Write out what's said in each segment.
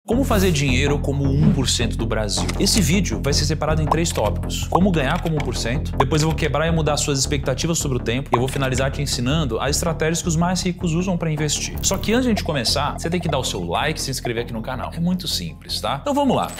Como fazer dinheiro como 1% do Brasil? Esse vídeo vai ser separado em 3 tópicos. Como ganhar como 1%, depois eu vou quebrar e mudar suas expectativas sobre o tempo e eu vou finalizar te ensinando as estratégias que os mais ricos usam para investir. Só que antes de a gente começar, você tem que dar o seu like e se inscrever aqui no canal. É muito simples, tá? Então vamos lá.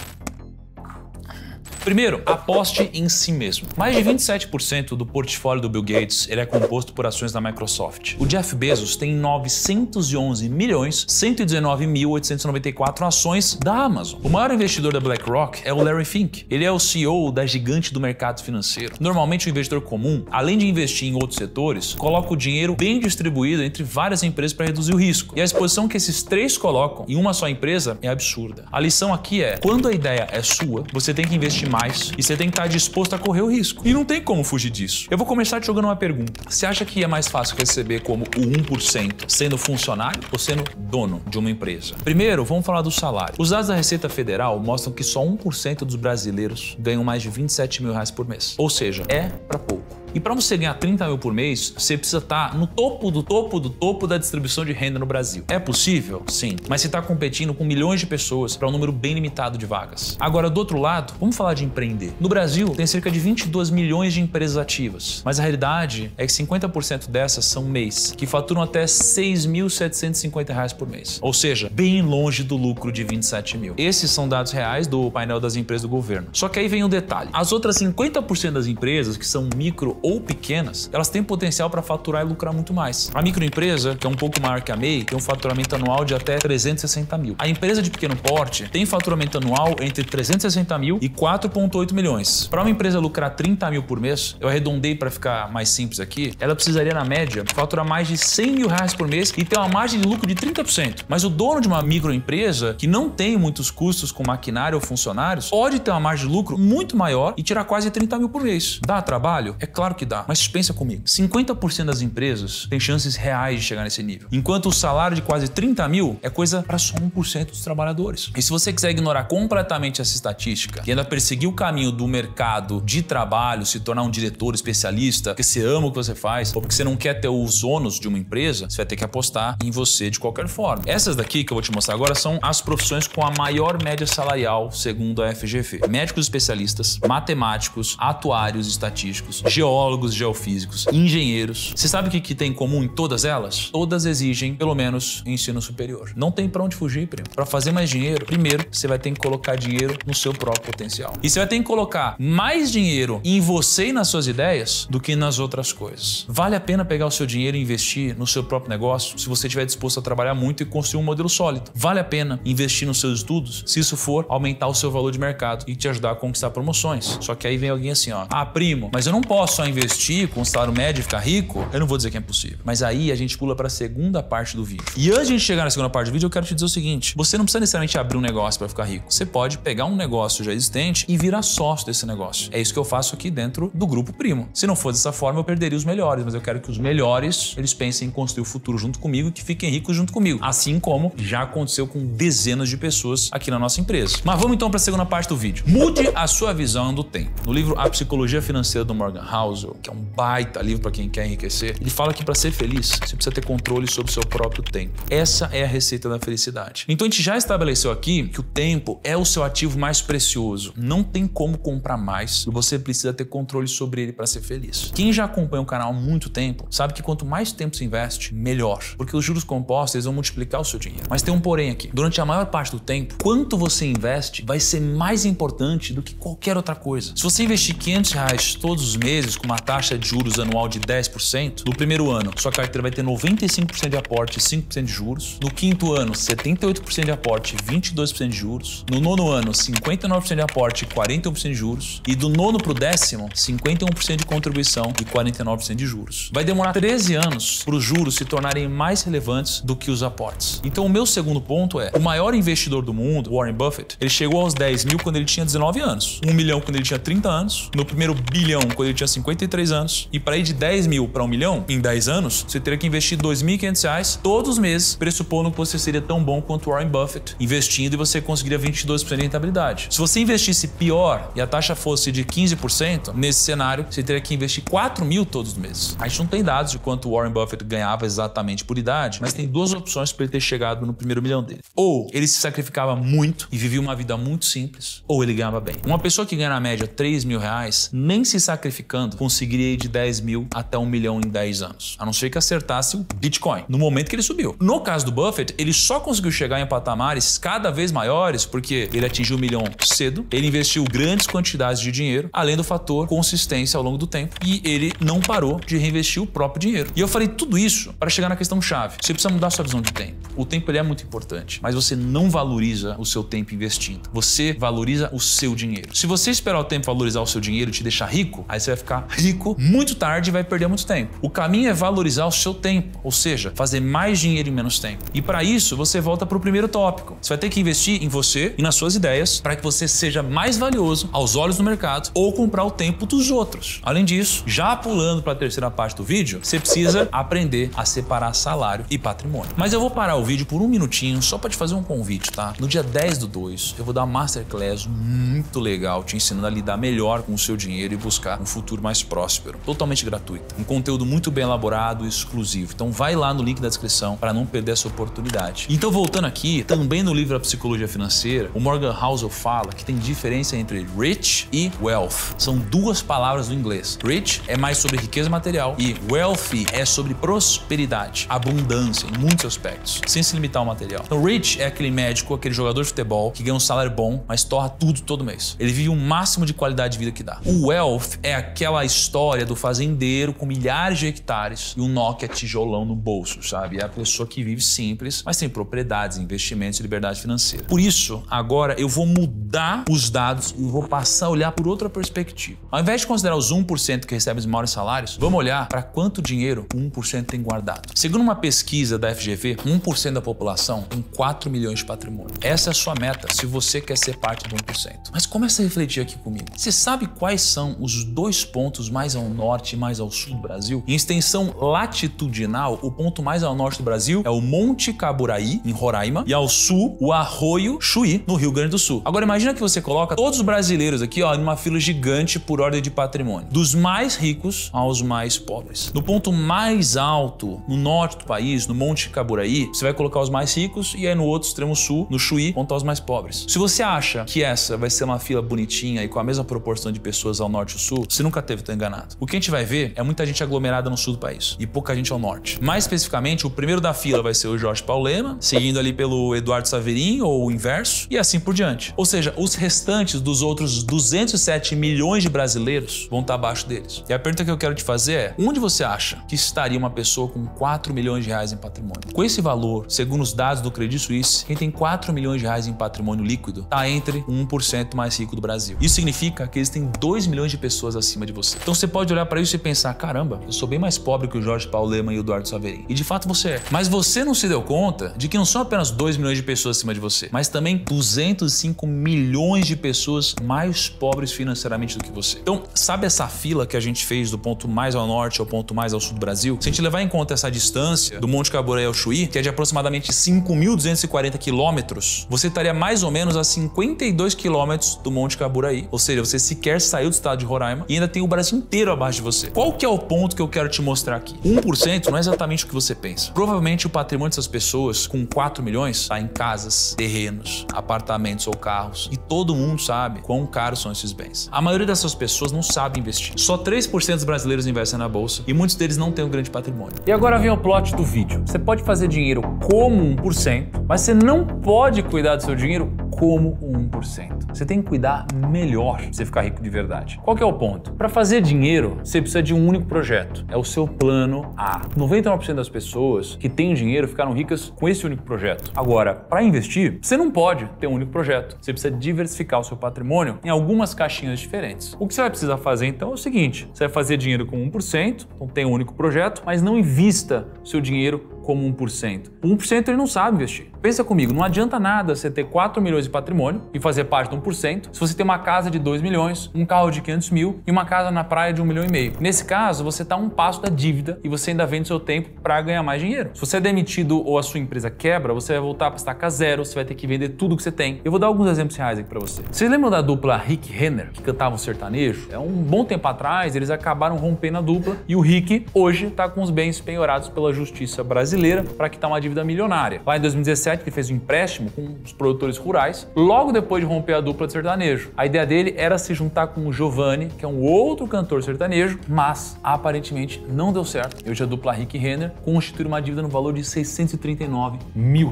Primeiro, aposte em si mesmo. Mais de 27% do portfólio do Bill Gates ele é composto por ações da Microsoft. O Jeff Bezos tem 911.119.894 ações da Amazon. O maior investidor da BlackRock é o Larry Fink. Ele é o CEO da gigante do mercado financeiro. Normalmente o investidor comum, além de investir em outros setores, coloca o dinheiro bem distribuído entre várias empresas para reduzir o risco. E a exposição que esses 3 colocam em uma só empresa é absurda. A lição aqui é, quando a ideia é sua, você tem que investir mais e você tem que estar disposto a correr o risco. E não tem como fugir disso. Eu vou começar te jogando uma pergunta. Você acha que é mais fácil receber como o 1% sendo funcionário ou sendo dono de uma empresa? Primeiro, vamos falar do salário. Os dados da Receita Federal mostram que só 1% dos brasileiros ganham mais de 27 mil reais por mês. Ou seja, é para pouco. E para você ganhar 30 mil por mês, você precisa estar no topo do topo do topo da distribuição de renda no Brasil. É possível? Sim. Mas você está competindo com milhões de pessoas para um número bem limitado de vagas. Agora, do outro lado, vamos falar de empreender. No Brasil, tem cerca de 22 milhões de empresas ativas. Mas a realidade é que 50% dessas são MEIs, que faturam até R$ 6.750 por mês. Ou seja, bem longe do lucro de 27 mil. Esses são dados reais do painel das empresas do governo. Só que aí vem um detalhe. As outras 50% das empresas, que são micro ou pequenas, elas têm potencial para faturar e lucrar muito mais. A microempresa, que é um pouco maior que a MEI, tem um faturamento anual de até 360 mil. A empresa de pequeno porte tem faturamento anual entre 360 mil e 4,8 milhões. Para uma empresa lucrar 30 mil por mês, eu arredondei para ficar mais simples aqui, ela precisaria, na média, faturar mais de 100 mil reais por mês e ter uma margem de lucro de 30%. Mas o dono de uma microempresa, que não tem muitos custos com maquinário ou funcionários, pode ter uma margem de lucro muito maior e tirar quase 30 mil por mês. Dá trabalho? É claro que dá, mas pensa comigo. 50% das empresas têm chances reais de chegar nesse nível, enquanto o salário de quase 30 mil é coisa para só 1% dos trabalhadores. E se você quiser ignorar completamente essa estatística e ainda perseguir o caminho do mercado de trabalho, se tornar um diretor especialista, porque você ama o que você faz, ou porque você não quer ter os ônus de uma empresa, você vai ter que apostar em você de qualquer forma. Essas daqui que eu vou te mostrar agora são as profissões com a maior média salarial segundo a FGV. Médicos especialistas, matemáticos, atuários estatísticos, geólogos, geofísicos, engenheiros. Você sabe o que tem em comum em todas elas? Todas exigem, pelo menos, ensino superior. Não tem pra onde fugir, primo. Pra fazer mais dinheiro, primeiro, você vai ter que colocar dinheiro no seu próprio potencial. E você vai ter que colocar mais dinheiro em você e nas suas ideias do que nas outras coisas. Vale a pena pegar o seu dinheiro e investir no seu próprio negócio se você estiver disposto a trabalhar muito e construir um modelo sólido. Vale a pena investir nos seus estudos se isso for aumentar o seu valor de mercado e te ajudar a conquistar promoções. Só que aí vem alguém assim, ó. Ah, primo, mas eu não posso só investir com o salário médio e ficar rico? Eu não vou dizer que é impossível. Mas aí a gente pula para a segunda parte do vídeo. E antes de a gente chegar na segunda parte do vídeo, eu quero te dizer o seguinte. Você não precisa necessariamente abrir um negócio para ficar rico. Você pode pegar um negócio já existente e virar sócio desse negócio. É isso que eu faço aqui dentro do Grupo Primo. Se não fosse dessa forma, eu perderia os melhores. Mas eu quero que os melhores, eles pensem em construir o futuro junto comigo e que fiquem ricos junto comigo. Assim como já aconteceu com dezenas de pessoas aqui na nossa empresa. Mas vamos então para a segunda parte do vídeo. Mude a sua visão do tempo. No livro A Psicologia Financeira do Morgan Housel, que é um baita livro para quem quer enriquecer, ele fala que para ser feliz, você precisa ter controle sobre o seu próprio tempo. Essa é a receita da felicidade. Então a gente já estabeleceu aqui que o tempo é o seu ativo mais precioso. Não tem como comprar mais e você precisa ter controle sobre ele para ser feliz. Quem já acompanha o canal há muito tempo sabe que quanto mais tempo você investe, melhor. Porque os juros compostos eles vão multiplicar o seu dinheiro. Mas tem um porém aqui. Durante a maior parte do tempo, quanto você investe vai ser mais importante do que qualquer outra coisa. Se você investir R$500 todos os meses com uma taxa de juros anual de 10%, no primeiro ano, sua carteira vai ter 95% de aporte e 5% de juros. No quinto ano, 78% de aporte e 22% de juros. No nono ano, 59% de aporte e 41% de juros. E do nono para o décimo, 51% de contribuição e 49% de juros. Vai demorar 13 anos para os juros se tornarem mais relevantes do que os aportes. Então o meu segundo ponto é, o maior investidor do mundo, Warren Buffett, ele chegou aos 10 mil quando ele tinha 19 anos. 1 milhão quando ele tinha 30 anos. No primeiro bilhão quando ele tinha 50 53 anos. E para ir de 10 mil para 1 milhão, em 10 anos, você teria que investir R$ 2.500 todos os meses, pressupondo que você seria tão bom quanto Warren Buffett, investindo e você conseguiria 22% de rentabilidade. Se você investisse pior e a taxa fosse de 15%, nesse cenário, você teria que investir 4 mil todos os meses. A gente não tem dados de quanto Warren Buffett ganhava exatamente por idade, mas tem duas opções para ele ter chegado no primeiro milhão dele. Ou ele se sacrificava muito e vivia uma vida muito simples, ou ele ganhava bem. Uma pessoa que ganha na média 3 mil reais, nem se sacrificando, conseguiria ir de 10 mil até 1 milhão em 10 anos. A não ser que acertasse o Bitcoin, no momento que ele subiu. No caso do Buffett, ele só conseguiu chegar em patamares cada vez maiores porque ele atingiu 1 milhão cedo, ele investiu grandes quantidades de dinheiro, além do fator consistência ao longo do tempo, e ele não parou de reinvestir o próprio dinheiro. E eu falei tudo isso para chegar na questão chave. Você precisa mudar sua visão de tempo. O tempo ele é muito importante, mas você não valoriza o seu tempo investindo. Você valoriza o seu dinheiro. Se você esperar o tempo valorizar o seu dinheiro e te deixar rico, aí você vai ficar rico muito tarde e vai perder muito tempo. O caminho é valorizar o seu tempo, ou seja, fazer mais dinheiro em menos tempo. E para isso, você volta para o primeiro tópico. Você vai ter que investir em você e nas suas ideias para que você seja mais valioso aos olhos do mercado ou comprar o tempo dos outros. Além disso, já pulando para a terceira parte do vídeo, você precisa aprender a separar salário e patrimônio. Mas eu vou parar o vídeo por um minutinho só para te fazer um convite, tá? No dia 10/2, eu vou dar uma masterclass muito legal te ensinando a lidar melhor com o seu dinheiro e buscar um futuro mais próspero, totalmente gratuito. Um conteúdo muito bem elaborado e exclusivo. Então vai lá no link da descrição para não perder essa oportunidade. Então voltando aqui, também no livro A Psicologia Financeira, o Morgan Housel fala que tem diferença entre rich e wealth. São duas palavras do inglês. Rich é mais sobre riqueza material e wealthy é sobre prosperidade, abundância em muitos aspectos, sem se limitar ao material. Então rich é aquele médico, aquele jogador de futebol que ganha um salário bom, mas torra tudo todo mês. Ele vive o máximo de qualidade de vida que dá. O wealth é aquela história do fazendeiro com milhares de hectares e um Nokia tijolão no bolso, sabe? É a pessoa que vive simples, mas tem propriedades, investimentos e liberdade financeira. Por isso, agora eu vou mudar os dados e vou passar a olhar por outra perspectiva. Ao invés de considerar os 1% que recebem os maiores salários, vamos olhar para quanto dinheiro o 1% tem guardado. Segundo uma pesquisa da FGV, 1% da população tem 4 milhões de patrimônio. Essa é a sua meta se você quer ser parte do 1%. Mas começa a refletir aqui comigo. Você sabe quais são os 2 pontos mais ao norte e mais ao sul do Brasil? Em extensão latitudinal, o ponto mais ao norte do Brasil é o Monte Caburaí, em Roraima, e ao sul, o Arroio Chuí, no Rio Grande do Sul. Agora imagina que você coloca todos os brasileiros aqui, ó, em uma fila gigante por ordem de patrimônio, dos mais ricos aos mais pobres. No ponto mais alto, no norte do país, no Monte Caburaí, você vai colocar os mais ricos e aí no outro extremo sul, no Chuí, contar os mais pobres. Se você acha que essa vai ser uma fila bonitinha e com a mesma proporção de pessoas ao norte e ao sul, você nunca teve tão enganado. O que a gente vai ver é muita gente aglomerada no sul do país e pouca gente ao norte. Mais especificamente, o primeiro da fila vai ser o Jorge Paulo Lemann, seguindo ali pelo Eduardo Saverin ou o inverso, e assim por diante. Ou seja, os restantes dos outros 207 milhões de brasileiros vão estar abaixo deles. E a pergunta que eu quero te fazer é: onde você acha que estaria uma pessoa com 4 milhões de reais em patrimônio? Com esse valor, segundo os dados do Credit Suisse, quem tem 4 milhões de reais em patrimônio líquido está entre o 1% mais rico do Brasil. Isso significa que existem 2 milhões de pessoas acima de você. Então você pode olhar para isso e pensar: caramba, eu sou bem mais pobre que o Jorge Paulo Lemann e o Eduardo Saverin. E de fato você é. Mas você não se deu conta de que não são apenas 2 milhões de pessoas acima de você, mas também 205 milhões de pessoas mais pobres financeiramente do que você. Então, sabe essa fila que a gente fez do ponto mais ao norte ao ponto mais ao sul do Brasil? Se a gente levar em conta essa distância do Monte Caburaí ao Chuí, que é de aproximadamente 5.240 quilômetros, você estaria mais ou menos a 52 quilômetros do Monte Caburaí. Ou seja, você sequer saiu do estado de Roraima e ainda tem o Brasil inteiro abaixo de você. Qual que é o ponto que eu quero te mostrar aqui? 1% não é exatamente o que você pensa. Provavelmente o patrimônio dessas pessoas com 4 milhões está em casas, terrenos, apartamentos ou carros. E todo mundo sabe quão caros são esses bens. A maioria dessas pessoas não sabe investir. Só 3% dos brasileiros investem na bolsa e muitos deles não têm um grande patrimônio. E agora vem o plot do vídeo. Você pode fazer dinheiro como 1%, mas você não pode cuidar do seu dinheiro como 1%. Você tem que cuidar melhor pra você ficar rico de verdade. Qual que é o ponto? Para fazer dinheiro, você precisa de um único projeto. É o seu plano A. 99% das pessoas que têm dinheiro ficaram ricas com esse único projeto. Agora, para investir, você não pode ter um único projeto. Você precisa diversificar o seu patrimônio em algumas caixinhas diferentes. O que você vai precisar fazer então é o seguinte: você vai fazer dinheiro com 1%, então tem um único projeto, mas não invista seu dinheiro como 1%? O 1% ele não sabe investir. Pensa comigo, não adianta nada você ter 4 milhões de patrimônio e fazer parte do 1% se você tem uma casa de 2 milhões, um carro de 500 mil e uma casa na praia de 1,5 milhão. Nesse caso, você está um passo da dívida e você ainda vende seu tempo para ganhar mais dinheiro. Se você é demitido ou a sua empresa quebra, você vai voltar para estaca zero, você vai ter que vender tudo que você tem. Eu vou dar alguns exemplos reais aqui para você. Vocês lembram da dupla Rick Renner, que cantava o sertanejo? Um bom tempo atrás, eles acabaram rompendo a dupla e o Rick hoje está com os bens penhorados pela justiça brasileira para quitar uma dívida milionária. Lá em 2017, ele fez um empréstimo com os produtores rurais, logo depois de romper a dupla de sertanejo. A ideia dele era se juntar com o Giovanni, que é um outro cantor sertanejo, mas aparentemente não deu certo. Hoje a dupla Rick Renner constitui uma dívida no valor de R$639 mil.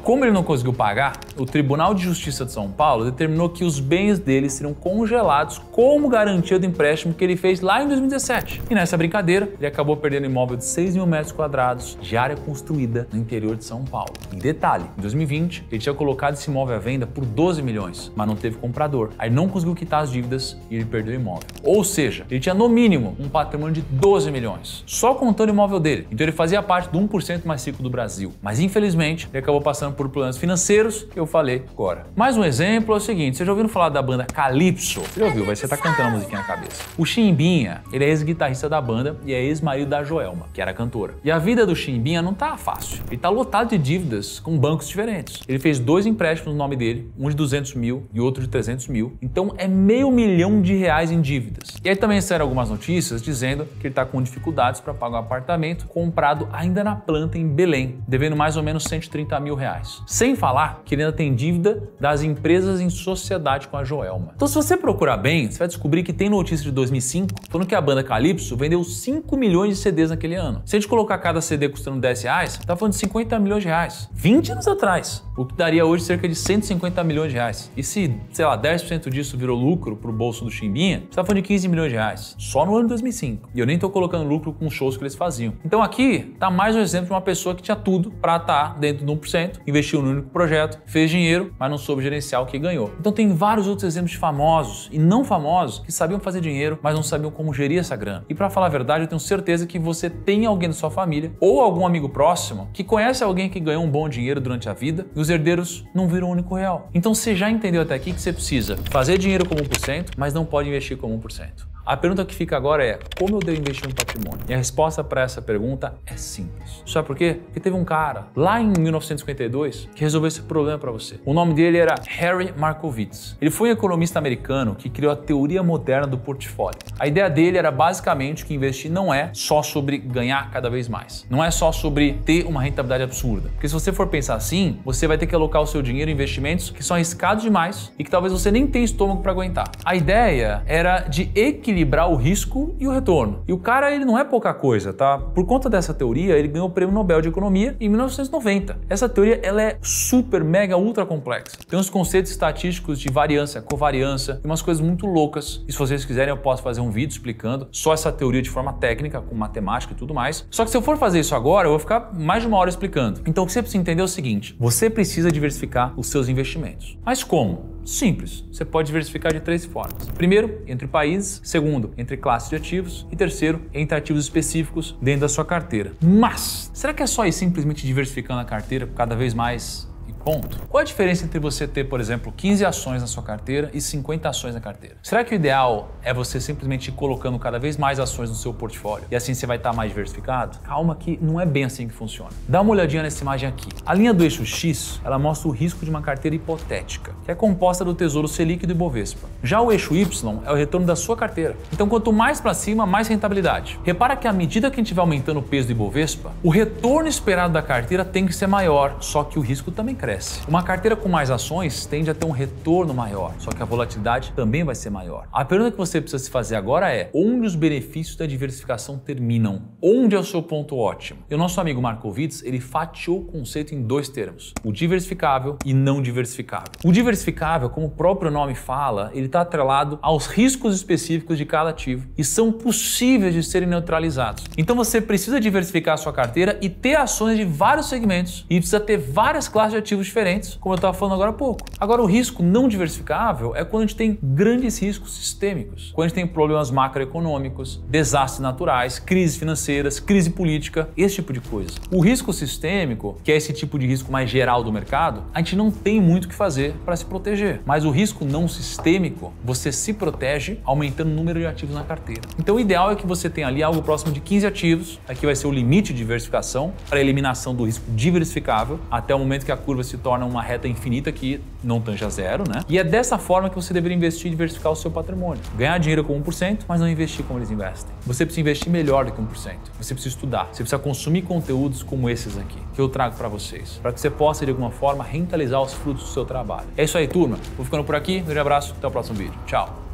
Como ele não conseguiu pagar, o Tribunal de Justiça de São Paulo determinou que os bens dele seriam congelados como garantia do empréstimo que ele fez lá em 2017. E nessa brincadeira, ele acabou perdendo um imóvel de 6 mil metros quadrados de área construída no interior de São Paulo. E detalhe, em 2020, ele tinha colocado esse imóvel à venda por 12 milhões, mas não teve comprador. Aí não conseguiu quitar as dívidas e ele perdeu o imóvel. Ou seja, ele tinha no mínimo um patrimônio de 12 milhões, só contando o imóvel dele. Então ele fazia parte do 1% mais rico do Brasil. Mas infelizmente, ele acabou passando por problemas financeiros que eu falei agora. Mais um exemplo é o seguinte, vocês já ouviram falar da banda Calypso? Você já ouviu, você tá cantando a musiquinha na cabeça. O Chimbinha, ele é ex-guitarrista da banda e é ex-marido da Joelma, que era cantora. E a vida do Chimbinha não tá fácil. Ele tá lotado de dívidas com bancos diferentes. Ele fez 2 empréstimos no nome dele, um de 200 mil e outro de 300 mil. Então é R$500 mil em dívidas. E aí também saíram algumas notícias dizendo que ele tá com dificuldades para pagar um apartamento comprado ainda na planta em Belém, devendo mais ou menos R$130 mil. Sem falar que ele ainda tem dívida das empresas em sociedade com a Joelma. Então se você procurar bem, você vai descobrir que tem notícia de 2005 falando que a banda Calypso vendeu 5 milhões de CDs naquele ano. Se a gente colocar cada CD custando R$10, tá falando de R$50 milhões. 20 anos atrás, o que daria hoje cerca de R$150 milhões. E se, sei lá, 10% disso virou lucro pro bolso do Chimbinha, você tá falando de R$15 milhões. Só no ano de 2005. E eu nem tô colocando lucro com os shows que eles faziam. Então aqui tá mais um exemplo de uma pessoa que tinha tudo para estar dentro do 1%, investiu no único projeto, fez dinheiro, mas não soube gerenciar o que ganhou. Então tem vários outros exemplos de famosos e não famosos que sabiam fazer dinheiro, mas não sabiam como gerir essa grana. E para falar a verdade, eu tenho certeza que você tem alguém da sua família ou algum amigo próximo que conhece alguém que ganhou um bom dinheiro durante a vida e os herdeiros não viram o único real. Então você já entendeu até aqui que você precisa fazer dinheiro como 1%, mas não pode investir como 1%. A pergunta que fica agora é, como eu devo investir no patrimônio? E a resposta para essa pergunta é simples. Sabe por quê? Porque teve um cara, lá em 1952, que resolveu esse problema para você. O nome dele era Harry Markowitz. Ele foi um economista americano que criou a teoria moderna do portfólio. A ideia dele era basicamente que investir não é só sobre ganhar cada vez mais. Não é só sobre ter uma rentabilidade absurda. Porque se você for pensar assim, você vai ter que alocar o seu dinheiro em investimentos que são arriscados demais e que talvez você nem tenha estômago para aguentar. A ideia era de equilibrar o risco e o retorno. E o cara, ele não é pouca coisa, tá? Por conta dessa teoria, ele ganhou o Prêmio Nobel de Economia em 1990. Essa teoria, ela é super, mega, ultra complexa. Tem uns conceitos estatísticos de variância, covariância e umas coisas muito loucas. E se vocês quiserem, eu posso fazer um vídeo explicando só essa teoria de forma técnica, com matemática e tudo mais. Só que se eu for fazer isso agora, eu vou ficar mais de uma hora explicando. Então o que você precisa entender é o seguinte, você precisa diversificar os seus investimentos. Mas como? Simples, você pode diversificar de 3 formas. Primeiro, entre países. Segundo, entre classes de ativos. E terceiro, entre ativos específicos dentro da sua carteira. Mas, será que é só ir simplesmente diversificando a carteira cada vez mais? Ponto. Qual a diferença entre você ter, por exemplo, 15 ações na sua carteira e 50 ações na carteira? Será que o ideal é você simplesmente ir colocando cada vez mais ações no seu portfólio e assim você vai estar mais diversificado? Calma que não é bem assim que funciona. Dá uma olhadinha nessa imagem aqui. A linha do eixo X, ela mostra o risco de uma carteira hipotética, que é composta do Tesouro Selic e do Ibovespa. Já o eixo Y é o retorno da sua carteira. Então, quanto mais para cima, mais rentabilidade. Repara que à medida que a gente estiver aumentando o peso do Ibovespa, o retorno esperado da carteira tem que ser maior, só que o risco também cresce. Uma carteira com mais ações tende a ter um retorno maior, só que a volatilidade também vai ser maior. A pergunta que você precisa se fazer agora é, onde os benefícios da diversificação terminam? Onde é o seu ponto ótimo? E o nosso amigo Markowitz, ele fatiou o conceito em 2 termos, o diversificável e não diversificável. O diversificável, como o próprio nome fala, ele está atrelado aos riscos específicos de cada ativo e são possíveis de serem neutralizados. Então você precisa diversificar a sua carteira e ter ações de vários segmentos e precisa ter várias classes de ativos ativos diferentes, como eu estava falando agora há pouco. Agora, o risco não diversificável é quando a gente tem grandes riscos sistêmicos, quando a gente tem problemas macroeconômicos, desastres naturais, crises financeiras, crise política, esse tipo de coisa. O risco sistêmico, que é esse tipo de risco mais geral do mercado, a gente não tem muito o que fazer para se proteger. Mas o risco não sistêmico, você se protege aumentando o número de ativos na carteira. Então o ideal é que você tenha ali algo próximo de 15 ativos, aqui vai ser o limite de diversificação para a eliminação do risco diversificável, até o momento que a curva se torna uma reta infinita que não tanja zero, né? E é dessa forma que você deveria investir e diversificar o seu patrimônio. Ganhar dinheiro com 1%, mas não investir como eles investem. Você precisa investir melhor do que 1%. Você precisa estudar, você precisa consumir conteúdos como esses aqui, que eu trago para vocês, para que você possa, de alguma forma, rentabilizar os frutos do seu trabalho. É isso aí, turma. Vou ficando por aqui. Um grande abraço. Até o próximo vídeo. Tchau.